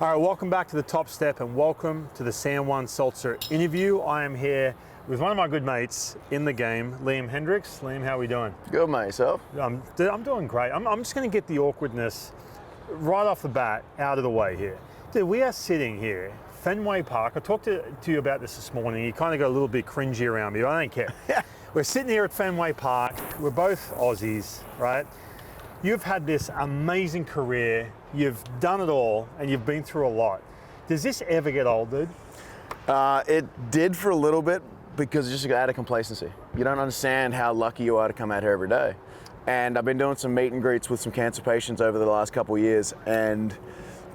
All right, welcome back to the Top Step and welcome to the San Juan Seltzer interview. I am here with one of my good mates in the game, Hendriks. Liam, how are we doing? Good, mate. Yourself? I'm doing great. I'm just going to get the awkwardness right off the bat out of the way here. Dude, we are sitting here, Fenway Park. I talked to you about this morning. You kind of got a little bit cringy around me, but I don't care. We're sitting here at Fenway Park. We're both Aussies, right? You've had this amazing career. You've done it all, and you've been through a lot. Does this ever get old, dude? It did for a little bit because it just got out of complacency. You don't understand how lucky you are to come out here every day. And I've been doing some meet and greets with some cancer patients over the last couple of years, and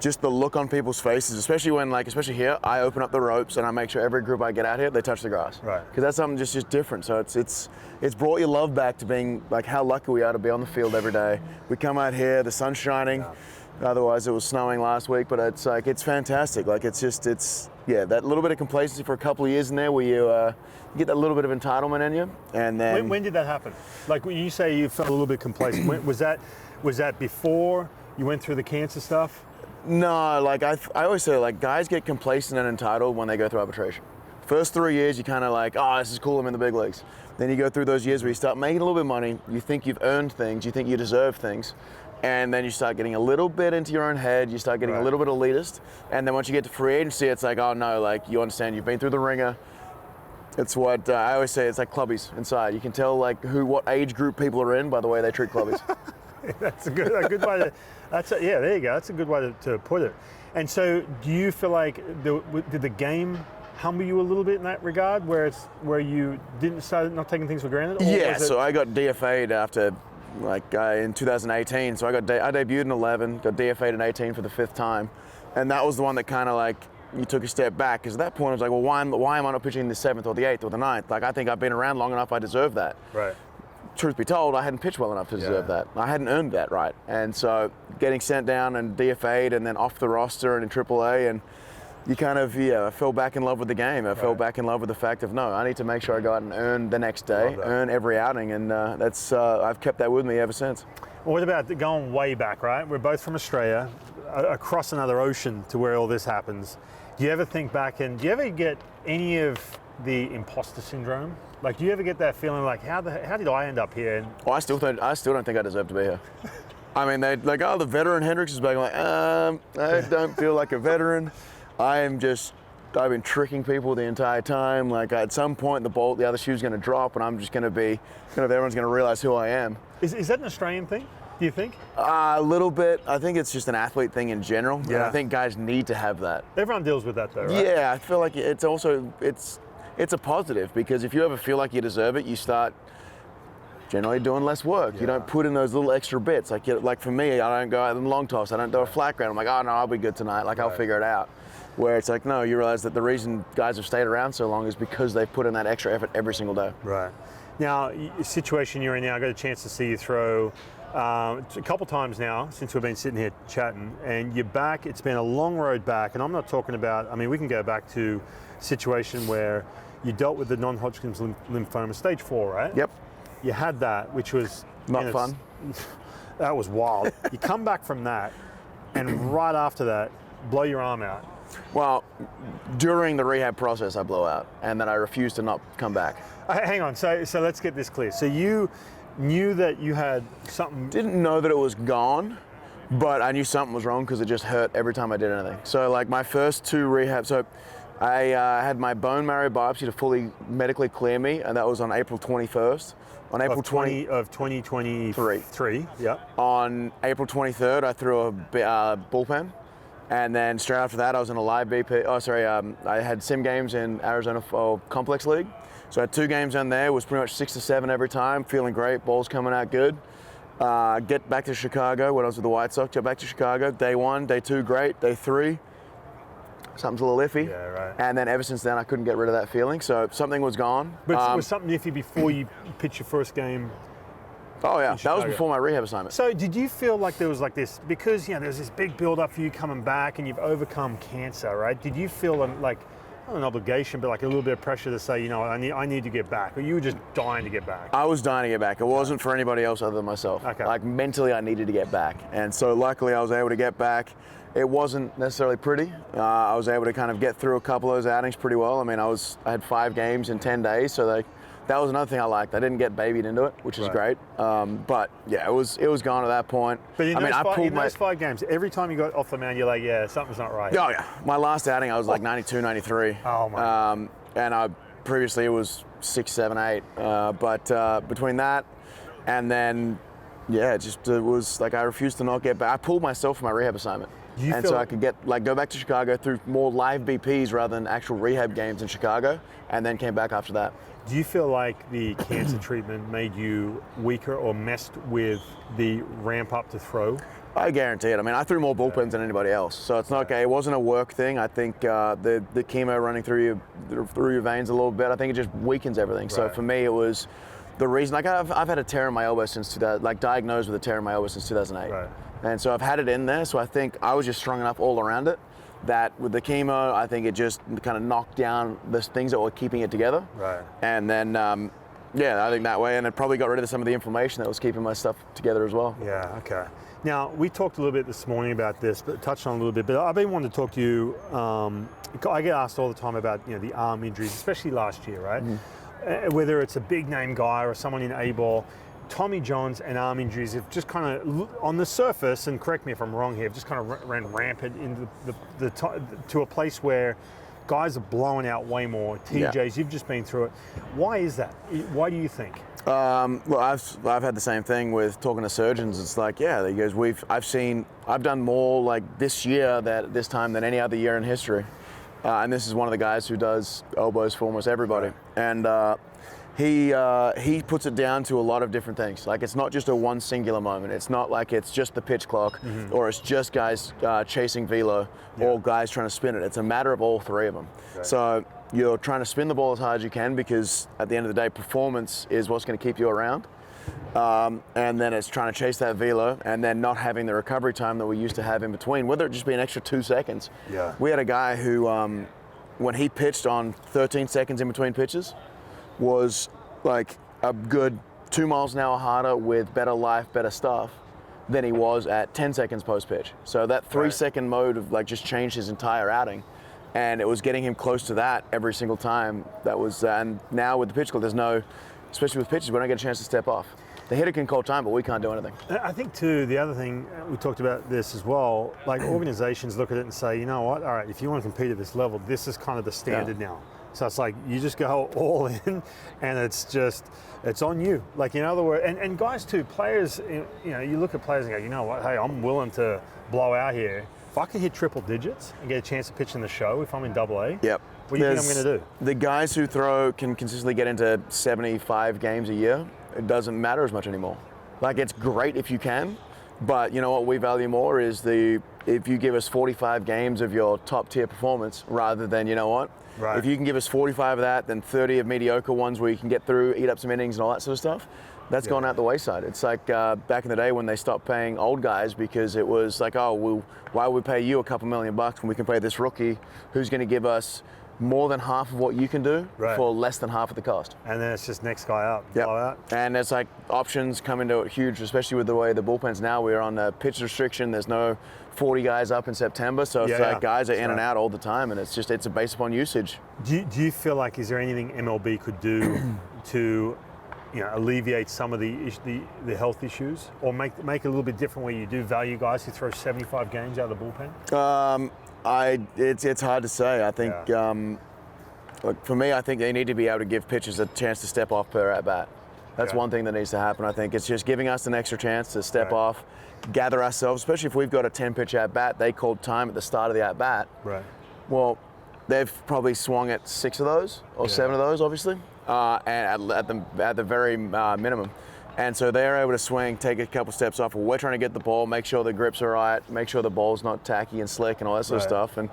just the look on people's faces, especially when, especially here, I open up the ropes and I make sure every group I get out here, they touch the grass. Right. Because that's something just different. So it's brought your love back to being how lucky we are to be on the field every day. We come out here, the sun's shining. Yeah. Otherwise, it was snowing last week, but it's fantastic. That little bit of complacency for a couple of years in there where you get that little bit of entitlement in you, and then. When did that happen? Like when you say you felt a little bit complacent, was that before you went through the cancer stuff? No, I always say guys get complacent and entitled when they go through arbitration. First 3 years, you kind of this is cool, I'm in the big leagues. Then you go through those years where you start making a little bit of money, you think you've earned things, you think you deserve things. And then you start getting a little bit into your own head, you start getting a little bit elitist, and then once you get to free agency, it's you understand, you've been through the ringer. It's what I always say, it's like clubbies inside. You can tell what age group people are in by the way they treat clubbies. That's a good way to, there you go, that's a good way to put it. And so do you feel like, did the game humble you a little bit in that regard, where you didn't start not taking things for granted? Yeah, so I got DFA'd after in 2018, so I debuted in 11, got DFA'd in 18 for the 5th time, and that was the one that kind of you took a step back, because at that point I was well, why am I not pitching the 7th or the 8th or the 9th? I think I've been around long enough, I deserve that. Right. Truth be told, I hadn't pitched well enough to deserve that. I hadn't earned that, right? And so getting sent down and DFA'd and then off the roster and in AAA, and you kind of, I fell back in love with the game. I fell back in love with the fact of, no, I need to make sure I go out and earn the next day, earn every outing, and I've kept that with me ever since. Well, what about going way back, right? We're both from Australia, across another ocean to where all this happens. Do you ever think back, and do you ever get any of the imposter syndrome? Do you ever get that feeling how did I end up here? I still don't think I deserve to be here. I mean, the veteran Hendriks is back. I don't feel like a veteran. I've been tricking people the entire time. At some point, the other shoe's going to drop, and I'm just going to be, everyone's going to realize who I am. Is that an Australian thing, do you think? A little bit. I think it's just an athlete thing in general. Yeah. And I think guys need to have that. Everyone deals with that, though, right? Yeah, I feel like it's a positive, because if you ever feel like you deserve it, you start generally doing less work. Yeah. You don't put in those little extra bits. For me, I don't go out in long toss. I don't do a flat ground. I'm no, I'll be good tonight. I'll figure it out. Where it's no, you realize that the reason guys have stayed around so long is because they've put in that extra effort every single day. Right. Now, the situation you're in now, I got a chance to see you throw a couple times now since we've been sitting here chatting, and you're back. It's been a long road back, and I'm not talking about, we can go back to a situation where you dealt with the non-Hodgkin's lymphoma, stage 4, right? Yep. You had that, which was... Not fun. That was wild. You come back from that, and right after that, blow your arm out. Well, during the rehab process, I blow out, and then I refuse to not come back. Hang on, so let's get this clear. So you knew that you had something... Didn't know that it was gone, but I knew something was wrong because it just hurt every time I did anything. So my first 2 rehabs, so I had my bone marrow biopsy to fully medically clear me, and that was on April 21st. On April 2023. Yeah. On April 23rd, I threw a bullpen. And then straight after that, I was in a live BP. I had sim games in Arizona Complex League. So I had 2 games in there. It was pretty much 6 to 7 every time. Feeling great. Balls coming out good. Get back to Chicago when I was with the White Sox. Get back to Chicago. Day 1, day 2, great. Day 3, something's a little iffy. Yeah, right. And then ever since then, I couldn't get rid of that feeling. So something was gone. But was something iffy before you pitched your first game? Oh yeah, that was before my rehab assignment. So did you feel like there was this, because there's this big build up for you coming back and you've overcome cancer, right? Did you feel not an obligation, but a little bit of pressure to say, I need to get back, or you were just dying to get back? I was dying to get back. It wasn't for anybody else other than myself. Okay. Mentally, I needed to get back, and so luckily I was able to get back. It wasn't necessarily pretty. I was able to kind of get through a couple of those outings pretty well. I mean, I had 5 games in 10 days, so that was another thing I liked. I didn't get babied into it, which is great. But yeah, it was gone at that point. But in those 5 games, every time you got off the mound, you're like, yeah, something's not right. Oh yeah, my last outing I was like 92, 93. Oh my. And previously it was 6, 7, 8. But between that and then, yeah, it was like I refused to not get back. I pulled myself from my rehab assignment. So I could go back to Chicago through more live BPs rather than actual rehab games in Chicago, and then came back after that. Do you feel like the cancer treatment made you weaker or messed with the ramp up to throw? I guarantee it. I mean, I threw more bullpens than anybody else, so it's not okay. It wasn't a work thing. I think the chemo running through your veins a little bit, I think it just weakens everything. So for me, it was the reason. Like I've had a tear in my elbow since 2000, like diagnosed with a tear in my elbow since 2008. Right. And so I've had it in there, so I think I was just strong enough all around it that with the chemo, I think it just kind of knocked down the things that were keeping it together. Right. And then, I think that way, and it probably got rid of some of the inflammation that was keeping my stuff together as well. Yeah, okay. Now, we talked a little bit this morning about this, but touched on it a little bit, but I've been wanting to talk to you, I get asked all the time about the arm injuries, especially last year, right? Mm-hmm. Whether it's a big name guy or someone in A-ball, Tommy Johns and arm injuries have just kind of, on the surface, and correct me if I'm wrong here, have just kind of ran rampant into to a place where guys are blowing out way more. TJs, you've just been through it. Why is that? Why do you think? Well, I've had the same thing with talking to surgeons. It's like, yeah, he goes, I've done more like this year this time than any other year in history. And this is one of the guys who does elbows for almost everybody. And he puts it down to a lot of different things. Like it's not just a one singular moment. It's not like it's just the pitch clock or it's just guys chasing velo or guys trying to spin it. It's a matter of all 3 of them. Right. So you're trying to spin the ball as hard as you can because at the end of the day, performance is what's going to keep you around. And then it's trying to chase that velo and then not having the recovery time that we used to have in between, whether it just be an extra 2 seconds. Yeah. We had a guy who, when he pitched on 13 seconds in between pitches, was like a good 2 miles an hour harder with better life, better stuff than he was at 10 seconds post pitch. So that 3-second mode of like just changed his entire outing, and it was getting him close to that every single time. That was, and now with the pitch clock, there's no, especially with pitches, we don't get a chance to step off. The hitter can call time, but we can't do anything. I think too, the other thing, we talked about this as well, like organizations look at it and say, you know what, all right, if you want to compete at this level, this is kind of the standard now. So it's like, you just go all in and it's on you. Like in other words, and guys too, players, you look at players and go, you know what, hey, I'm willing to blow out here. If I can hit triple digits and get a chance to pitch in the show, if I'm in AA, yep. What do you think I'm going to do? The guys who can consistently get into 75 games a year, it doesn't matter as much anymore. Like it's great if you can, but you know what we value more is if you give us 45 games of your top tier performance rather than, you know what, right. If you can give us 45 of that, then 30 of mediocre ones where you can get through, eat up some innings and all that sort of stuff, that's gone out the wayside. It's like back in the day when they stopped paying old guys because it was like, oh, well, why would we pay you a couple $1 million when we can pay this rookie who's going to give us more than half of what you can do for less than half of the cost. And then it's just next guy up, blow out. And it's like options come into it huge, especially with the way the bullpen's now. We're on the pitch restriction. There's no 40 guys up in September. So it's like guys are in and out all the time. And it's based upon usage. Do you feel like, is there anything MLB could do to alleviate some of the health issues, or make it a little bit different where you do value guys who throw 75 games out of the bullpen? It's hard to say. I think, for me, I think they need to be able to give pitchers a chance to step off per at bat. That's one thing that needs to happen. I think it's just giving us an extra chance to step off, gather ourselves, especially if we've got a 10-pitch at bat. They called time at the start of the at bat. Right. Well, they've probably swung at 6 of those or 7 of those, obviously, and at the very minimum. And so they're able to swing, take a couple steps off. Well, we're trying to get the ball, make sure the grip's all right, make sure the ball's not tacky and slick and all that sort of stuff. And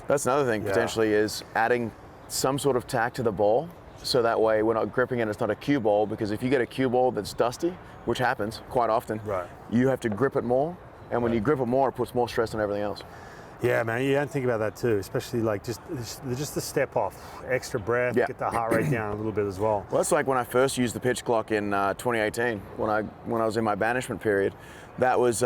that's another thing potentially is adding some sort of tack to the ball so that way we're not gripping it. It's not a cue ball, because if you get a cue ball that's dusty, which happens quite often, you have to grip it more. And when you grip it more, it puts more stress on everything else. Yeah, man, you don't think about that too, especially like just the step off, extra breath, Yeah. get the heart rate down a little bit as well. Well, that's like when I first used the pitch clock in 2018, when I was in my banishment period. That was,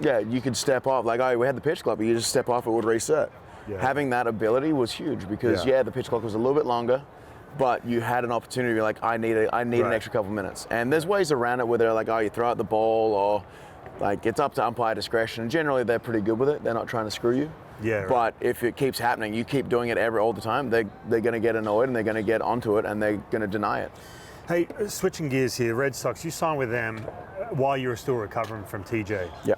you could step off. Like, oh, we had the pitch clock, but you just step off, it would reset. Yeah. Having that ability was huge because, the pitch clock was a little bit longer, but you had an opportunity to be like, I need an extra couple minutes. And there's ways around it where they're like, oh, you throw out the ball, or like it's up to umpire discretion. And generally, they're pretty good with it. They're not trying to screw you. Yeah. Right. But if it keeps happening, you keep doing it all the time, they're going to get annoyed and they're going to get onto it and they're going to deny it. Hey, switching gears here, Red Sox, you signed with them while you were still recovering from TJ. Yeah.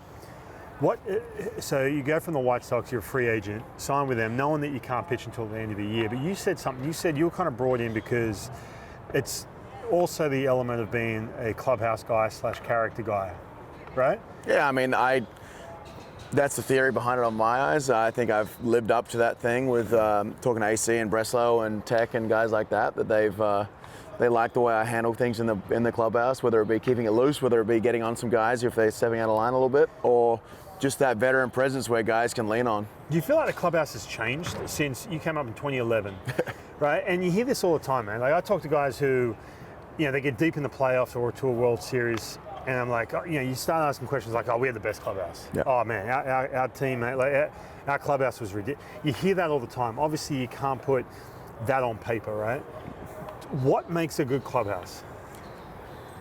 So you go from the White Sox, you're a free agent, sign with them, knowing that you can't pitch until the end of the year. But you said something. You said you were kind of brought in because it's also the element of being a clubhouse guy / character guy, right? Yeah, I mean, that's the theory behind it on my eyes. I think I've lived up to that thing with talking to AC and Breslow and Tech and guys like that they like the way I handle things in the clubhouse, whether it be keeping it loose, whether it be getting on some guys if they're stepping out of line a little bit, or just that veteran presence where guys can lean on. Do you feel like the clubhouse has changed since you came up in 2011, right? And you hear this all the time, man. Like I talk to guys who, they get deep in the playoffs or to a World Series, and I'm like, you start asking questions like, oh, we had the best clubhouse. Yeah. Oh man, our team, mate, like our clubhouse was ridiculous. You hear that all the time. Obviously, you can't put that on paper, right? What makes a good clubhouse?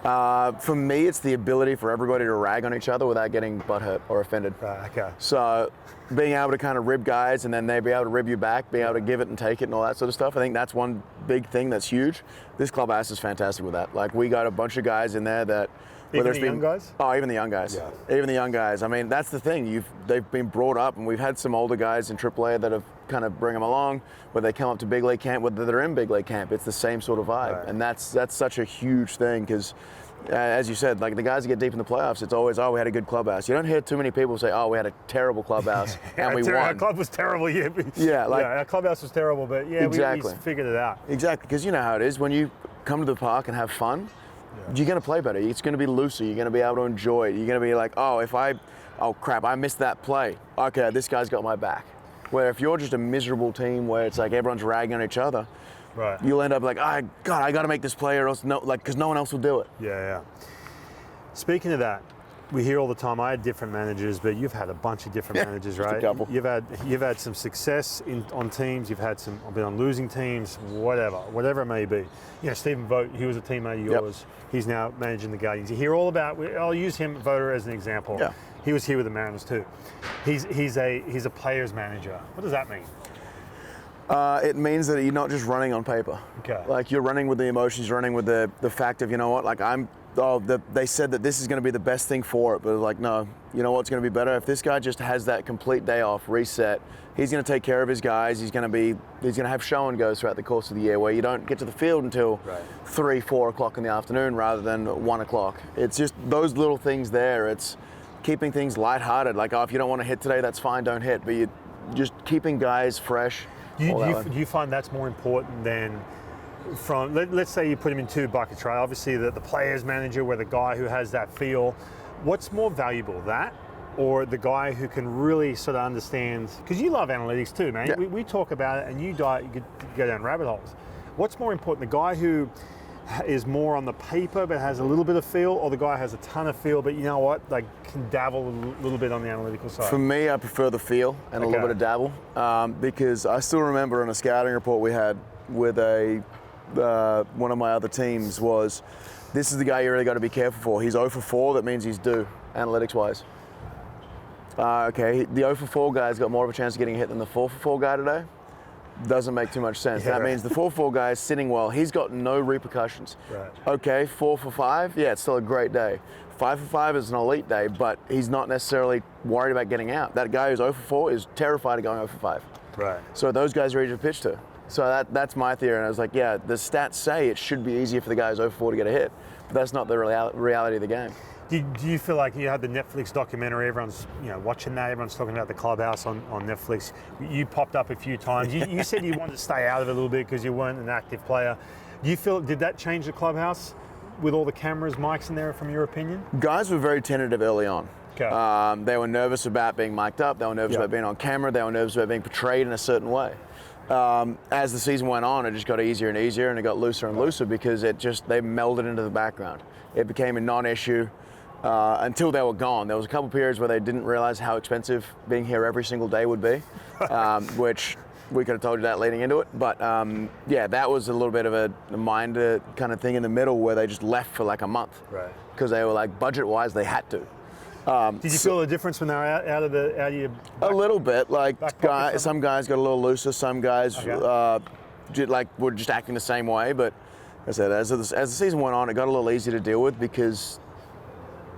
For me, it's the ability for everybody to rag on each other without getting butthurt or offended. Right, okay. So being able to kind of rib guys and then they be able to rib you back, being able to give it and take it and all that sort of stuff, I think that's one big thing that's huge. This clubhouse is fantastic with that. Like, we got a bunch of guys in there that... Even the young guys? Oh, even the young guys. Yeah. Even the young guys. I mean, that's the thing. They've been brought up, and we've had some older guys in AAA that have kind of bring them along, where they come up to big league camp, whether they're in big league camp. It's the same sort of vibe. Right. And that's such a huge thing because, as you said, like the guys that get deep in the playoffs, it's always, oh, we had a good clubhouse. You don't hear too many people say, oh, we had a terrible clubhouse and we won. Our club was terrible, yeah. Our clubhouse was terrible, but exactly. we figured it out. Exactly, because you know how it is. When you come to the park and have fun, you're going to play better. It's going to be looser. You're going to be able to enjoy it. You're going to be like, oh crap, I missed that play. Okay, this guy's got my back. Where if you're just a miserable team where it's like everyone's ragging on each other, right, you'll end up like, I got to make this play or else because no one else will do it. Yeah. Speaking of that, we hear all the time, I had different managers, but you've had a bunch of different managers, right? A couple. You've had some success on teams, you've been on losing teams, whatever it may be. Stephen Vogt, he was a teammate of yours. Yep. He's now managing the Guardians. You hear all about, I'll use him, Voter, as an example. Yeah. He was here with the Mariners too. He's a player's manager. What does that mean? It means that you're not just running on paper. Okay. Like, you're running with the emotions, running with the fact of, they said that this is going to be the best thing for it, but like, no, you know what's going to be better? If this guy just has that complete day off, reset, he's going to take care of his guys. He's going to have show and goes throughout the course of the year where you don't get to the field until 3, 4 o'clock in the afternoon rather than 1 o'clock. It's just those little things there. It's keeping things lighthearted. Like, if you don't want to hit today, that's fine, don't hit. But you just keeping guys fresh. Do you find that's more important than from, let's say you put him in two buckets, right? Obviously the player's manager, where the guy who has that feel, what's more valuable, that or the guy who can really sort of understand, because you love analytics too, man. Yeah. We talk about it and you could go down rabbit holes. What's more important, the guy who is more on the paper but has a little bit of feel, or the guy who has a ton of feel but can dabble a little bit on the analytical side? For me, I prefer the feel and a little bit of dabble, because I still remember in a scouting report we had with one of my other teams was, this is the guy you really got to be careful for. He's 0 for 4, that means he's due, analytics-wise. Okay, the 0 for 4 guy's got more of a chance of getting hit than the 4 for 4 guy today. Doesn't make too much sense. That means the 4 for 4 guy is sitting well. He's got no repercussions. Right. Okay, 4 for 5, yeah, it's still a great day. 5 for 5 is an elite day, but he's not necessarily worried about getting out. That guy who's 0 for 4 is terrified of going 0 for 5. Right. So those guys are easy to pitch to. So that's my theory, and I was like, yeah, the stats say it should be easier for the guys 0 for 4 to get a hit, but that's not the reality of the game. Do you feel like you had the Netflix documentary, everyone's watching that, everyone's talking about the clubhouse on Netflix. You popped up a few times. You said you wanted to stay out of it a little bit because you weren't an active player. Do you feel, did that change the clubhouse with all the cameras, mics in there, from your opinion? Guys were very tentative early on. Okay. They were nervous about being mic'd up. They were nervous about being on camera. They were nervous about being portrayed in a certain way. As the season went on, it just got easier and easier, and it got looser and looser because they melded into the background. It became a non-issue until they were gone. There was a couple periods where they didn't realize how expensive being here every single day would be, which we could have told you that leading into it. But yeah, that was a little bit of a mind kind of thing in the middle where they just left for like a month. Right. Because they were like, budget-wise, they had to. Did you feel a difference when they were out of your a little bit, like some guys got a little looser, some guys were just acting the same way. But as I said, as the season went on, it got a little easier to deal with because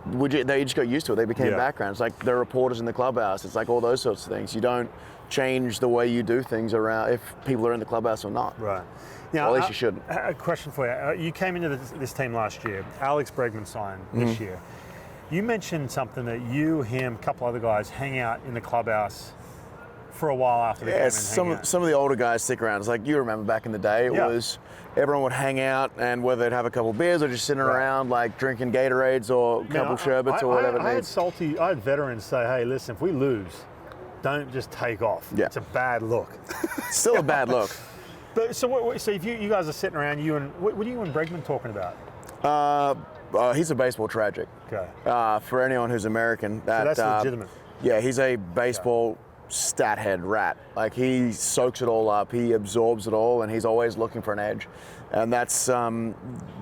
they just got used to it. They became backgrounds, like the reporters in the clubhouse. It's like all those sorts of things. You don't change the way you do things around if people are in the clubhouse or not. Right. Now, well, at least you shouldn't. A question for you. You came into this team last year. Alex Bregman signed this year. You mentioned something that you, him, a couple other guys hang out in the clubhouse for a while after the game. Some of the older guys stick around. It's like you remember back in the day, it was everyone would hang out and whether they'd have a couple of beers or just sitting around like drinking Gatorades or a couple of sherbets or whatever I had veterans say, hey, listen, if we lose, don't just take off. Yeah. It's a bad look. Still a bad look. But so if you guys are sitting around, what are you and Bregman talking about? He's a baseball tragic. Okay. For anyone who's American, So that's legitimate. Yeah, he's a baseball stat head rat. Like he soaks it all up, he absorbs it all, and he's always looking for an edge. And that's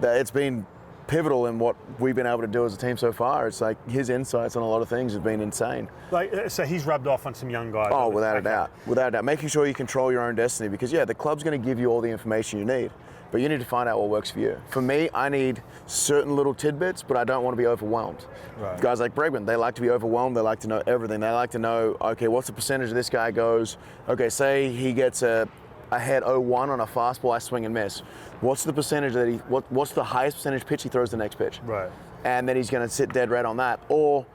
it's been pivotal in what we've been able to do as a team so far. It's like his insights on a lot of things have been insane. Like, so he's rubbed off on some young guys. Oh, without a doubt. Without a doubt. Making sure you control your own destiny because, yeah, the club's going to give you all the information you need, but you need to find out what works for you. For me, I need certain little tidbits, but I don't want to be overwhelmed. Right. Guys like Bregman, they like to be overwhelmed. They like to know everything. They like to know, okay, what's the percentage of this guy goes? Okay, say he gets a head 0-1 on a fastball, I swing and miss. What's the percentage that what's the highest percentage pitch he throws the next pitch? Right. And then he's going to sit dead red on that or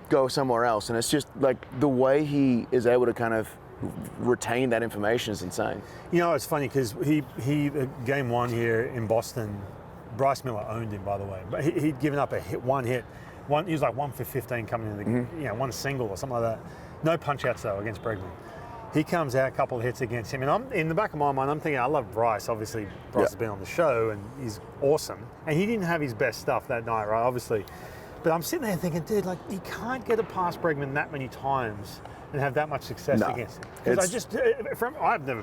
go somewhere else. And it's just like the way he is able to kind of retain that information is insane. You know, it's funny because he game one here in Boston, Bryce Miller owned him, by the way. But he'd given up one hit. He was like 1 for 15 coming in one single or something like that. No punch outs though against Bregman. He comes out a couple of hits against him, and I'm in the back of my mind, I'm thinking, I love Bryce. Obviously, Bryce has been on the show, and he's awesome. And he didn't have his best stuff that night, right? Obviously, but I'm sitting there thinking, dude, like you can't get it past Bregman that many times and have that much success against him. Because I've never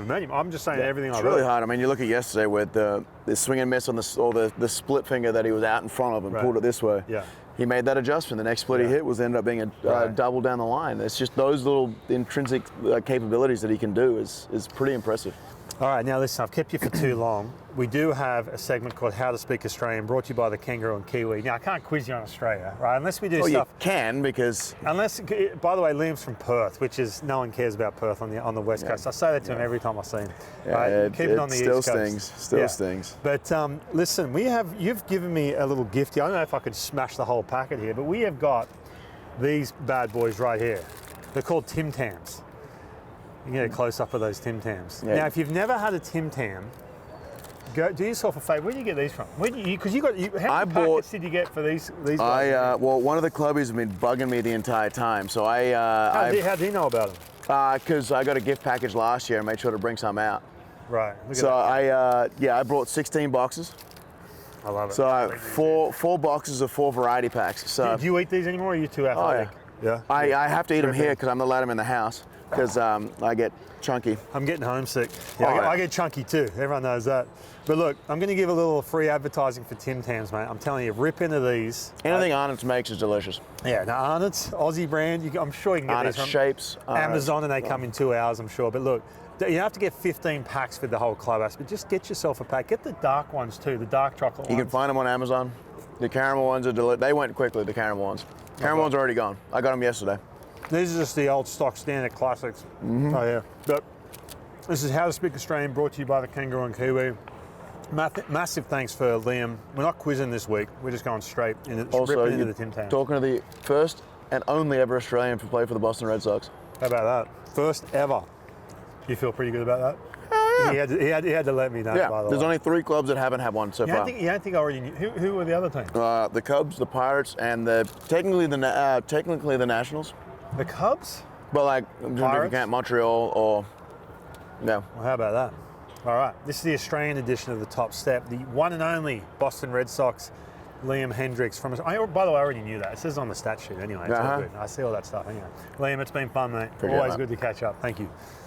met him. I'm just saying everything I've heard. It's really hard. I mean, you look at yesterday with the swing and miss on the split finger that he was out in front of and pulled it this way. Yeah. He made that adjustment. The next split he hit ended up being a double down the line. It's just those little intrinsic capabilities that he can do is pretty impressive. All right, now listen, I've kept you for too long. We do have a segment called How to Speak Australian, brought to you by the Kangaroo and Kiwi. Now, I can't quiz you on Australia, right? Unless we do stuff. You can because. Unless, by the way, Liam's from Perth, which is no one cares about Perth on the West Coast. I say that to him every time I see him. Yeah, right? Keep it on the still East Coast. Still stings. But listen, you've given me a little gift here. I don't know if I could smash the whole packet here, but we have got these bad boys right here. They're called Tim Tams. You can get a close-up of those Tim Tams. Yeah. Now, if you've never had a Tim Tam, go do yourself a favour. Where do you get these from? Because how many packets did you get for these guys? Well, one of the clubbies has been bugging me the entire time. So how do you know about them? Because I got a gift package last year and made sure to bring some out. Right. So I brought 16 boxes. I love it. So four boxes of 4 variety packs. So do you eat these anymore? Or are you too athletic? Yeah. I have to eat them here because I'm not allowed them in the house. Because I get chunky. I'm getting homesick. Yeah, I get chunky too. Everyone knows that. But look, I'm going to give a little free advertising for Tim Tams, mate. I'm telling you, rip into these. Anything Arnott's makes is delicious. Yeah, now Arnott's, Aussie brand. I'm sure you can get Arnott's these from shapes. Amazon, and they come in 2 hours, I'm sure. But look, you have to get 15 packs for the whole clubhouse, but just get yourself a pack. Get the dark ones too, the dark chocolate ones. You can find them on Amazon. The caramel ones are they went quickly, the caramel ones. Caramel ones are already gone. I got them yesterday. These are just the old stock standard classics. Oh yeah. But this is How to Speak Australian, brought to you by the Kangaroo and Kiwi. Massive thanks for Liam. We're not quizzing this week. We're just going straight into the Tim Tam. Talking to the first and only ever Australian to play for the Boston Red Sox. How about that? First ever. You feel pretty good about that? Yeah. He had to let me know, Yeah, by the there's way. only 3 clubs that haven't had one so You far. don't think I already knew? Who were the other teams? The Cubs, the Pirates, and technically the Nationals. The Cubs? But like, if you Pirates? count Montreal or, yeah. Well, how about that? All right, this is the Australian edition of the Top Step, the one and only Boston Red Sox, Liam Hendriks from. By the way, I already knew that. It says on the stat sheet anyway. It's all good. I see all that stuff anyway. Liam, it's been fun, mate. Appreciate Always that. good to catch up. Thank you.